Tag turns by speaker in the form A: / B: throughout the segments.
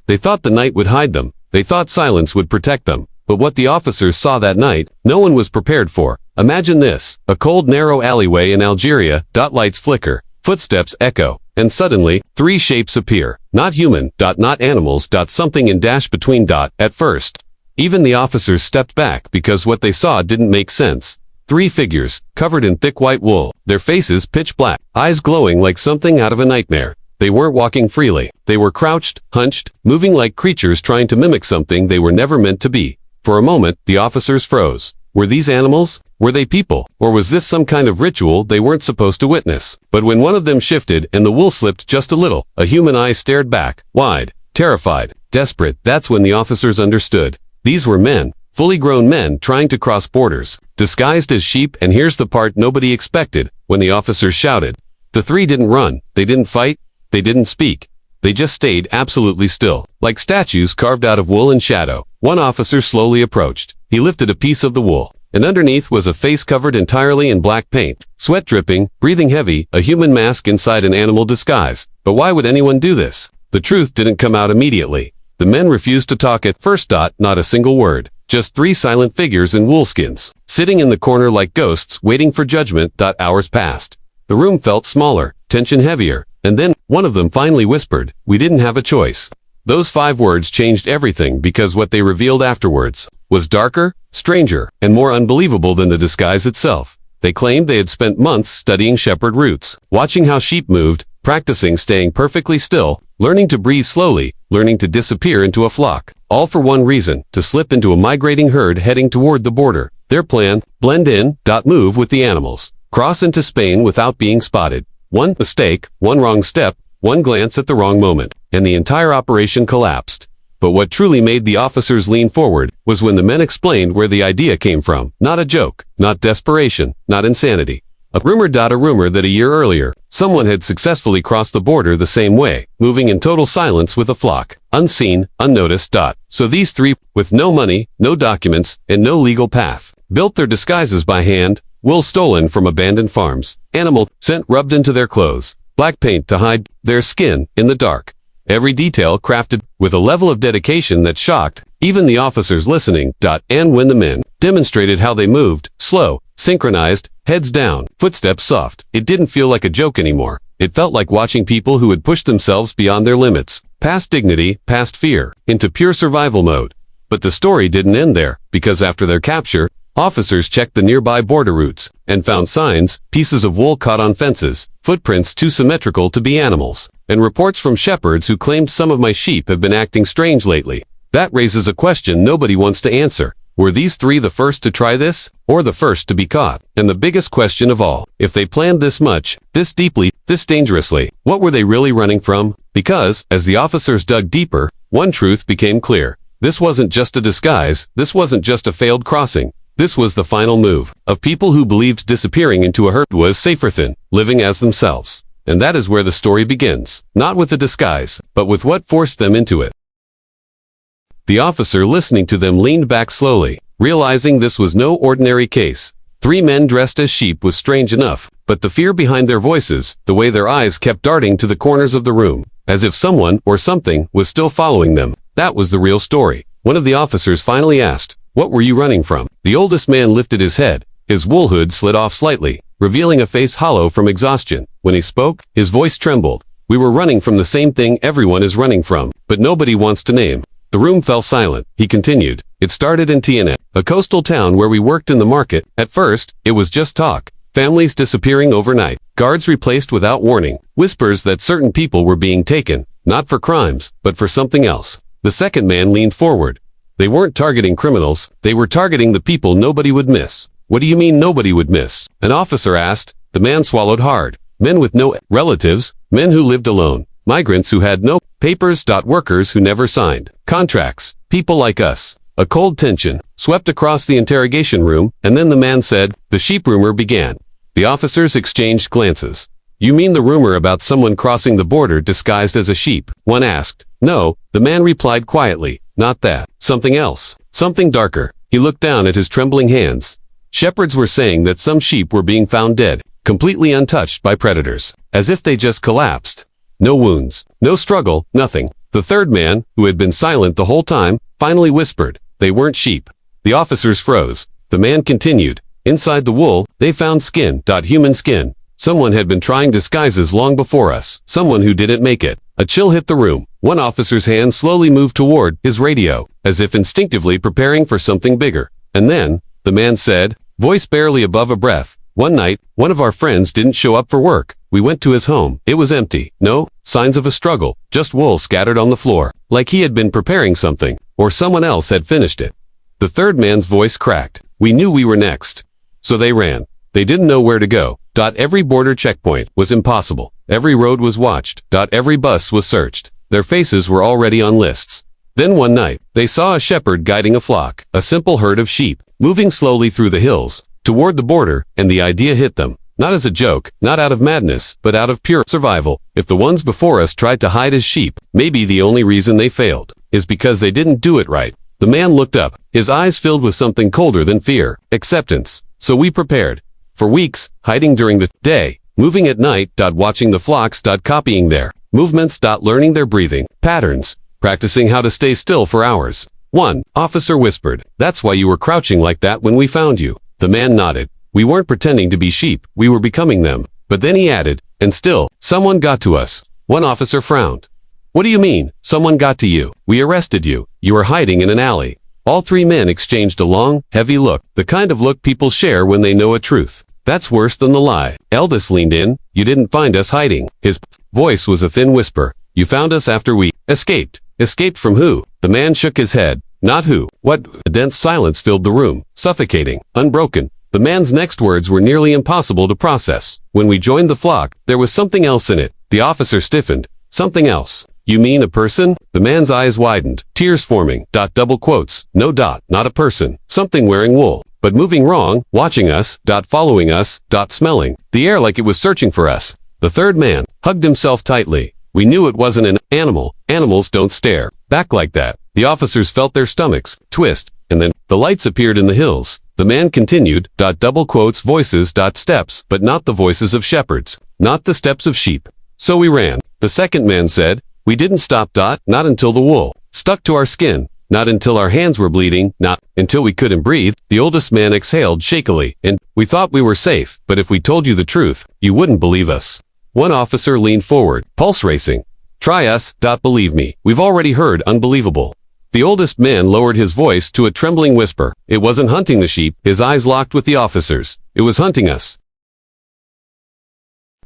A: They thought the night would hide them. They thought silence would protect them. But what the officers saw that night, no one was prepared for. Imagine this, a cold narrow alleyway in Algeria, lights flicker, footsteps echo, and suddenly, three shapes appear. Not human, not animals, something in dash between at first. Even the officers stepped back because what they saw didn't make sense. Three figures, covered in thick white wool, their faces pitch black, eyes glowing like something out of a nightmare. They weren't walking freely. They were crouched, hunched, moving like creatures trying to mimic something they were never meant to be. For a moment, the officers froze. Were these animals? Were they people? Or was this some kind of ritual they weren't supposed to witness? But when one of them shifted and the wool slipped just a little, a human eye stared back, wide, terrified, desperate. That's when the officers understood. These were men, fully grown men trying to cross borders, disguised as sheep. And here's the part nobody expected, when the officers shouted. The three didn't run, they didn't fight, they didn't speak. They just stayed absolutely still, like statues carved out of wool and shadow. One officer slowly approached. He lifted a piece of the wool, and underneath was a face covered entirely in black paint, sweat dripping, breathing heavy, a human mask inside an animal disguise. But why would anyone do this? The truth didn't come out immediately. The men refused to talk at first. Not a single word. Just three silent figures in woolskins, sitting in the corner like ghosts, waiting for judgment. Hours passed. The room felt smaller, tension heavier, and then, one of them finally whispered, "We didn't have a choice." Those 5 words changed everything because what they revealed afterwards was darker, stranger, and more unbelievable than the disguise itself. They claimed they had spent months studying shepherd roots, watching how sheep moved, practicing staying perfectly still, learning to breathe slowly, learning to disappear into a flock. All for one reason, to slip into a migrating herd heading toward the border. Their plan, blend in, move with the animals, cross into Spain without being spotted. One mistake, one wrong step, one glance at the wrong moment, and the entire operation collapsed. But what truly made the officers lean forward was when the men explained where the idea came from. Not a joke, not desperation, not insanity. A rumor that a year earlier, someone had successfully crossed the border the same way, moving in total silence with a flock, unseen, unnoticed. So these three, with no money, no documents, and no legal path, built their disguises by hand, wool stolen from abandoned farms, animal scent rubbed into their clothes, black paint to hide their skin in the dark. Every detail crafted with a level of dedication that shocked even the officers listening. And when the men demonstrated how they moved, slow, synchronized, heads down, footsteps soft, it didn't feel like a joke anymore. It felt like watching people who had pushed themselves beyond their limits, past dignity, past fear, into pure survival mode. But the story didn't end there, because after their capture, officers checked the nearby border routes and found signs, pieces of wool caught on fences, footprints too symmetrical to be animals, and reports from shepherds who claimed some of my sheep have been acting strange lately. That raises a question nobody wants to answer. Were these three the first to try this, or the first to be caught? And the biggest question of all, if they planned this much, this deeply, this dangerously, what were they really running from? Because, as the officers dug deeper, one truth became clear. This wasn't just a disguise, this wasn't just a failed crossing. This was the final move of people who believed disappearing into a herd was safer than living as themselves. And that is where the story begins, not with the disguise, but with what forced them into it. The officer listening to them leaned back slowly, realizing this was no ordinary case. 3 men dressed as sheep was strange enough, but the fear behind their voices, the way their eyes kept darting to the corners of the room, as if someone or something was still following them, that was the real story. One of the officers finally asked, "What were you running from?" The oldest man lifted his head. His wool hood slid off slightly, revealing a face hollow from exhaustion. When he spoke, his voice trembled. "We were running from the same thing everyone is running from, but nobody wants to name." The room fell silent. He continued. "It started in Tianet, a coastal town where we worked in the market. At first, it was just talk. Families disappearing overnight, guards replaced without warning, whispers that certain people were being taken, not for crimes, but for something else." The second man leaned forward. "They weren't targeting criminals, they were targeting the people nobody would miss." "What do you mean nobody would miss?" an officer asked. The man swallowed hard. "Men with no relatives, men who lived alone, migrants who had no papers. Workers who never signed contracts, people like us." A cold tension swept across the interrogation room, and then the man said, "The sheep rumor began." The officers exchanged glances. "You mean the rumor about someone crossing the border disguised as a sheep?" one asked. "No," the man replied quietly. "Not that. Something else. Something darker." He looked down at his trembling hands. Shepherds were saying that some sheep were being found dead, completely untouched by predators, as if they just collapsed. No wounds, no struggle, nothing. The third man, who had been silent the whole time, finally whispered, "They weren't sheep." The officers froze. The man continued, "Inside the wool, they found skin. Human skin. Someone had been trying disguises long before us. Someone who didn't make it." A chill hit the room. One officer's hand slowly moved toward his radio, as if instinctively preparing for something bigger. And then, the man said, voice barely above a breath, "One night, one of our friends didn't show up for work. We went to his home. It was empty. No signs of a struggle, just wool scattered on the floor, like he had been preparing something, or someone else had finished it." The third man's voice cracked. "We knew we were next. So they ran. They didn't know where to go. Every border checkpoint was impossible. Every road was watched. Every bus was searched. Their faces were already on lists. Then one night, they saw a shepherd guiding a flock, a simple herd of sheep, moving slowly through the hills, toward the border, and the idea hit them. Not as a joke, not out of madness, but out of pure survival. If the ones before us tried to hide as sheep, maybe the only reason they failed is because they didn't do it right. The man looked up, his eyes filled with something colder than fear, acceptance. So we prepared. For weeks, hiding during the day, moving at night, watching the flocks, copying their movements, learning their breathing patterns, practicing how to stay still for hours. One officer whispered, "That's why you were crouching like that when we found you." The man nodded. "We weren't pretending to be sheep, we were becoming them." But then he added, "And still, someone got to us." One officer frowned. "What do you mean, someone got to you? We arrested you. You were hiding in an alley." All three men exchanged a long, heavy look, the kind of look people share when they know a truth. "That's worse than the lie." Eldest leaned in. "You didn't find us hiding." His voice was a thin whisper. "You found us after we escaped." "Escaped from who?" The man shook his head. "Not who. What?" A dense silence filled the room, suffocating, unbroken. The man's next words were nearly impossible to process. "When we joined the flock, there was something else in it." The officer stiffened. "Something else? You mean a person?" The man's eyes widened, tears forming, double quotes, "No, not a person. Something wearing wool, but moving wrong, watching us, following us, smelling the air like it was searching for us." The third man hugged himself tightly. "We knew it wasn't an animal. Animals don't stare back like that." The officers felt their stomachs twist, and then the lights appeared in the hills. The man continued, double quotes, "Voices, steps, but not the voices of shepherds, not the steps of sheep. So we ran." The second man said, "We didn't stop, not until the wool stuck to our skin, not until our hands were bleeding, not until we couldn't breathe." The oldest man exhaled shakily, "And we thought we were safe, but if we told you the truth, you wouldn't believe us." One officer leaned forward, pulse racing. "Try us, believe me, we've already heard unbelievable." The oldest man lowered his voice to a trembling whisper. "It wasn't hunting the sheep." His eyes locked with the officers. "It was hunting us."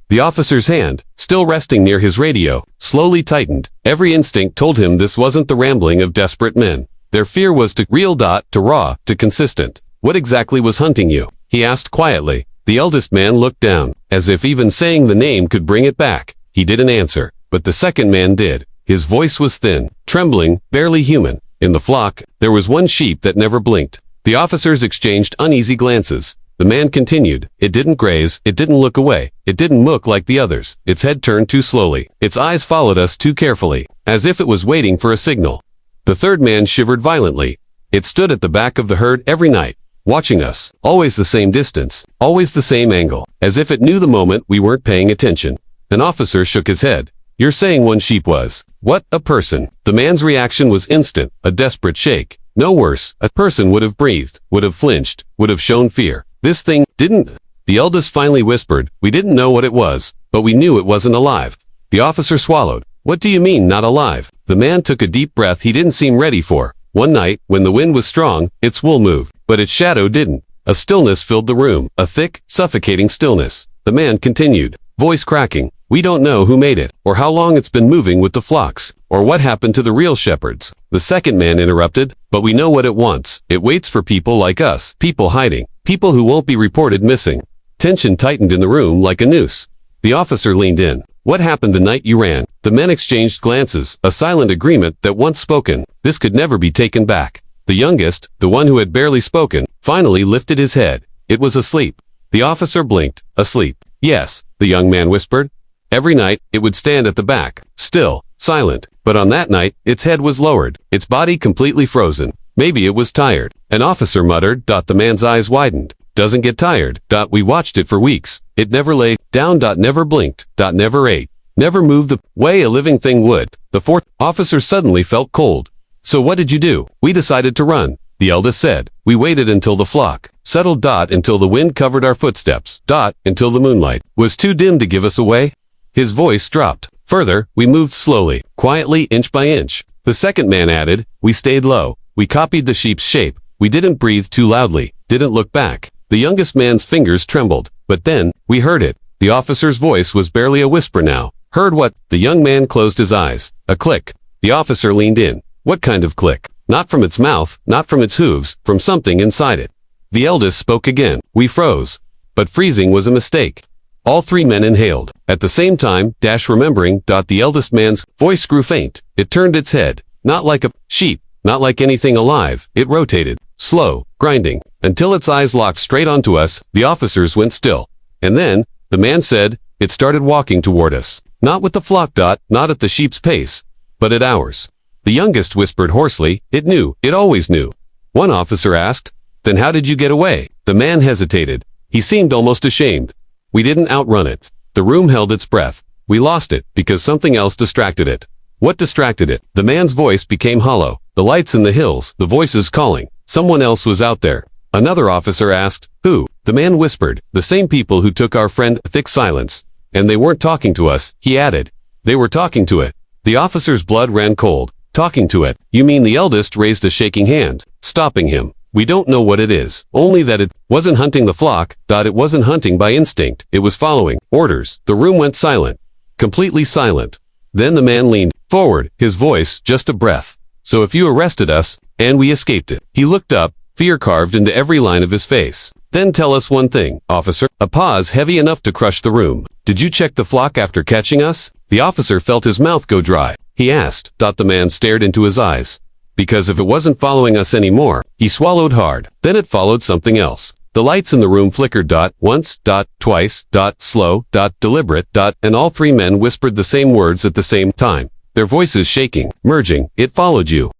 A: The officer's hand, still resting near his radio, slowly tightened. Every instinct told him this wasn't the rambling of desperate men. Their fear was to real, to raw, to consistent. "What exactly was hunting you?" he asked quietly. The eldest man looked down, as if even saying the name could bring it back. He didn't answer, but the second man did. His voice was thin, trembling, barely human. "In the flock, there was one sheep that never blinked." The officers exchanged uneasy glances. The man continued, "It didn't graze, it didn't look away, it didn't look like the others. Its head turned too slowly. Its eyes followed us too carefully, as if it was waiting for a signal." The third man shivered violently. "It stood at the back of the herd every night, watching us, always the same distance, always the same angle, as if it knew the moment we weren't paying attention." An officer shook his head. "You're saying one sheep was, what, a person?" The man's reaction was instant, a desperate shake. No worse, a person would have breathed, would have flinched, would have shown fear. "This thing didn't." The eldest finally whispered, "We didn't know what it was, but we knew it wasn't alive." The officer swallowed. "What do you mean, not alive?" The man took a deep breath he didn't seem ready for. "One night, when the wind was strong, its wool moved, but its shadow didn't." A stillness filled the room, a thick, suffocating stillness. The man continued, voice cracking, "We don't know who made it, or how long it's been moving with the flocks, or what happened to the real shepherds." The second man interrupted, "But we know what it wants. It waits for people like us, people hiding, people who won't be reported missing." Tension tightened in the room like a noose. The officer leaned in. "What happened the night you ran?" The men exchanged glances, a silent agreement that once spoken, this could never be taken back. The youngest, the one who had barely spoken, finally lifted his head. It was asleep. The officer blinked. "Asleep?" "Yes," the young man whispered. "Every night, it would stand at the back, still, silent. But on that night, its head was lowered, its body completely frozen. Maybe it was tired." An officer muttered. The man's eyes widened. "Doesn't get tired. We watched it for weeks. It never lay down. Never blinked. Never ate. Never moved the way a living thing would. The fourth officer suddenly felt cold. So what did you do? We decided to run, the eldest said. We waited until the flock settled. Until the wind covered our footsteps. Until the moonlight was too dim to give us away. His voice dropped. Further, we moved slowly, quietly, inch by inch. The second man added, we stayed low. We copied the sheep's shape. We didn't breathe too loudly, didn't look back. The youngest man's fingers trembled. But then, we heard it. The officer's voice was barely a whisper now. Heard what? The young man closed his eyes. A click. The officer leaned in. What kind of click? Not from its mouth, not from its hooves, from something inside it. The eldest spoke again. We froze. But freezing was a mistake. All three men inhaled. At the same time, remembering. The eldest man's voice grew faint. It turned its head. Not like a sheep, not like anything alive. It rotated. Slow, grinding, until its eyes locked straight onto us. The officers went still. And then, the man said, it started walking toward us. Not with the flock. Not at the sheep's pace, but at ours. The youngest whispered hoarsely, it knew, it always knew. One officer asked, then how did you get away? The man hesitated. He seemed almost ashamed. We didn't outrun it. The room held its breath. We lost it, because something else distracted it. What distracted it? The man's voice became hollow. The lights in the hills, the voices calling. Someone else was out there. Another officer asked, who? The man whispered, the same people who took our friend. Thick silence. And they weren't talking to us, he added. They were talking to it. The officer's blood ran cold. Talking to it. You mean? The eldest raised a shaking hand, stopping him. We don't know what it is, only that it wasn't hunting the flock. It wasn't hunting by instinct. It was following orders. The room went silent. Completely silent. Then the man leaned forward, his voice just a breath. So if you arrested us, and we escaped it. He looked up, fear carved into every line of his face. Then tell us one thing, officer. A pause heavy enough to crush the room. Did you check the flock after catching us? The officer felt his mouth go dry. He asked. The man stared into his eyes. Because if it wasn't following us anymore, he swallowed hard. Then it followed something else. The lights in the room flickered. Once, twice, slow, deliberate, and all three men whispered the same words at the same time. Their voices shaking, merging. It followed you.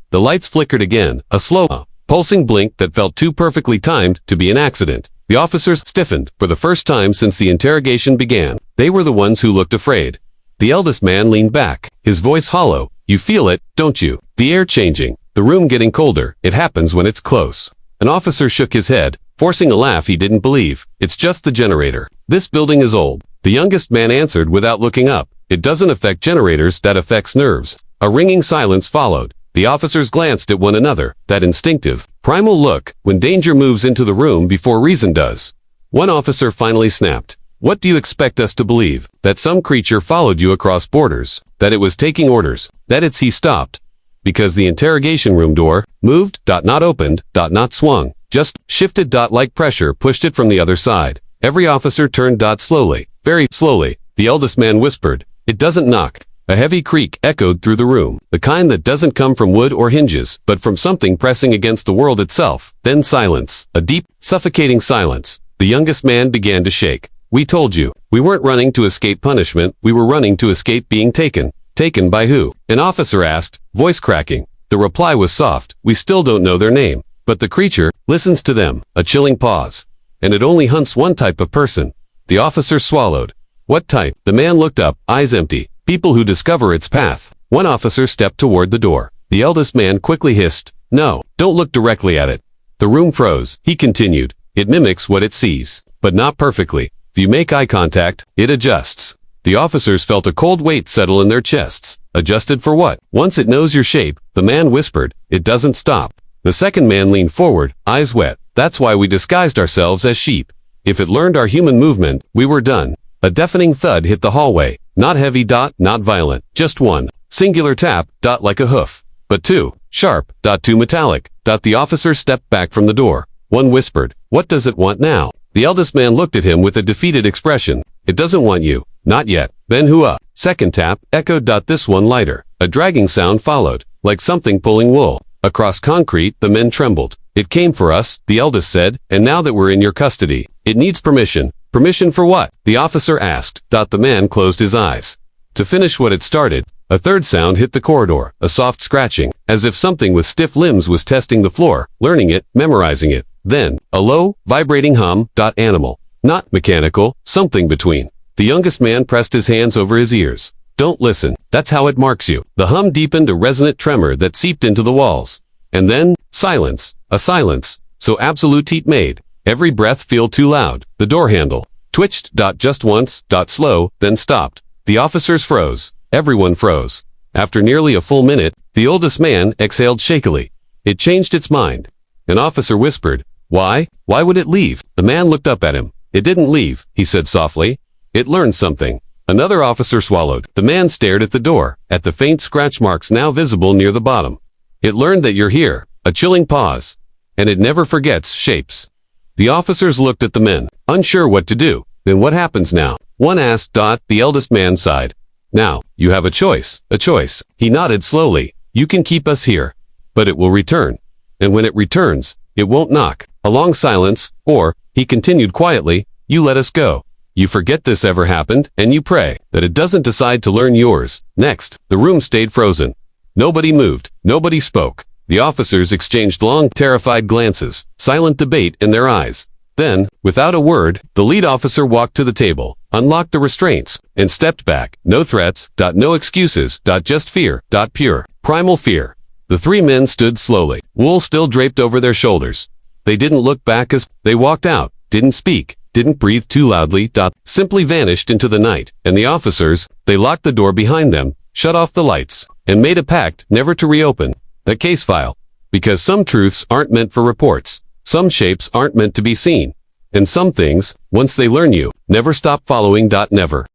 A: The lights flickered again, a slow, pulsing blink that felt too perfectly timed to be an accident. The officers stiffened for the first time since the interrogation began. They were the ones who looked afraid. The eldest man leaned back, his voice hollow. You feel it, don't you? The air changing, the room getting colder. It happens when it's close. An officer shook his head, forcing a laugh he didn't believe. It's just the generator. This building is old. The youngest man answered without looking up. It doesn't affect generators, that affects nerves. A ringing silence followed. The officers glanced at one another, that instinctive, primal look, when danger moves into the room before reason does. One officer finally snapped. What do you expect us to believe? That some creature followed you across borders? That it was taking orders? That it's he stopped? Because the interrogation room door moved, not opened, not swung, just shifted. Like pressure pushed it from the other side. Every officer turned. Slowly, very slowly, the eldest man whispered, it doesn't knock. A heavy creak echoed through the room, the kind that doesn't come from wood or hinges, but from something pressing against the world itself. Then silence, a deep, suffocating silence. The youngest man began to shake. We told you. We weren't running to escape punishment, we were running to escape being taken. Taken by who? An officer asked, voice cracking. The reply was soft, we still don't know their name. But the creature listens to them. A chilling pause. And it only hunts one type of person. The officer swallowed. What type? The man looked up, eyes empty. People who discover its path. One officer stepped toward the door. The eldest man quickly hissed, no, don't look directly at it. The room froze. He continued, it mimics what it sees, but not perfectly. If you make eye contact, it adjusts. The officers felt a cold weight settle in their chests. Adjusted for what? Once it knows your shape, the man whispered, it doesn't stop. The second man leaned forward, eyes wet. That's why we disguised ourselves as sheep. If it learned our human movement, we were done. A deafening thud hit the hallway. Not heavy. Not violent. Just one. Singular tap. Like a hoof. But two. Sharp. Too metallic. The officer stepped back from the door. One whispered, what does it want now? The eldest man looked at him with a defeated expression. It doesn't want you. Not yet. Then hua. Second tap, echoed. This one lighter. A dragging sound followed, like something pulling wool. Across concrete, the men trembled. It came for us, the eldest said, and now that we're in your custody, it needs permission. Permission for what? The officer asked. The man closed his eyes. To finish what it started, a third sound hit the corridor, a soft scratching, as if something with stiff limbs was testing the floor, learning it, memorizing it. Then, a low, vibrating hum. Animal. Not mechanical, something between. The youngest man pressed his hands over his ears. Don't listen. That's how it marks you. The hum deepened, a resonant tremor that seeped into the walls. And then, silence. A silence. So absolute it made every breath feel too loud. The door handle twitched, just once, slow, then stopped. The officers froze. Everyone froze. After nearly a full minute, the oldest man exhaled shakily. It changed its mind. An officer whispered, Why? Why would it leave? The man looked up at him. It didn't leave, he said softly. It learned something. Another officer swallowed. The man stared at the door, at the faint scratch marks now visible near the bottom. It learned that you're here. A chilling pause. And it never forgets shapes. The officers looked at the men, unsure what to do. Then what happens now? One asked. The eldest man sighed. Now, you have a choice. A choice. He nodded slowly. You can keep us here. But it will return. And when it returns, it won't knock. A long silence, or, he continued quietly, you let us go. You forget this ever happened, and you pray that it doesn't decide to learn yours. Next, the room stayed frozen. Nobody moved. Nobody spoke. The officers exchanged long, terrified glances, silent debate in their eyes. Then, without a word, the lead officer walked to the table, unlocked the restraints, and stepped back. No threats, no excuses, just fear, pure, primal fear. The three men stood slowly, wool still draped over their shoulders. They didn't look back as they walked out, didn't speak, didn't breathe too loudly, simply vanished into the night. And the officers, they locked the door behind them, shut off the lights, and made a pact never to reopen the case file. Because some truths aren't meant for reports. Some shapes aren't meant to be seen. And some things, once they learn you, never stop following. Never.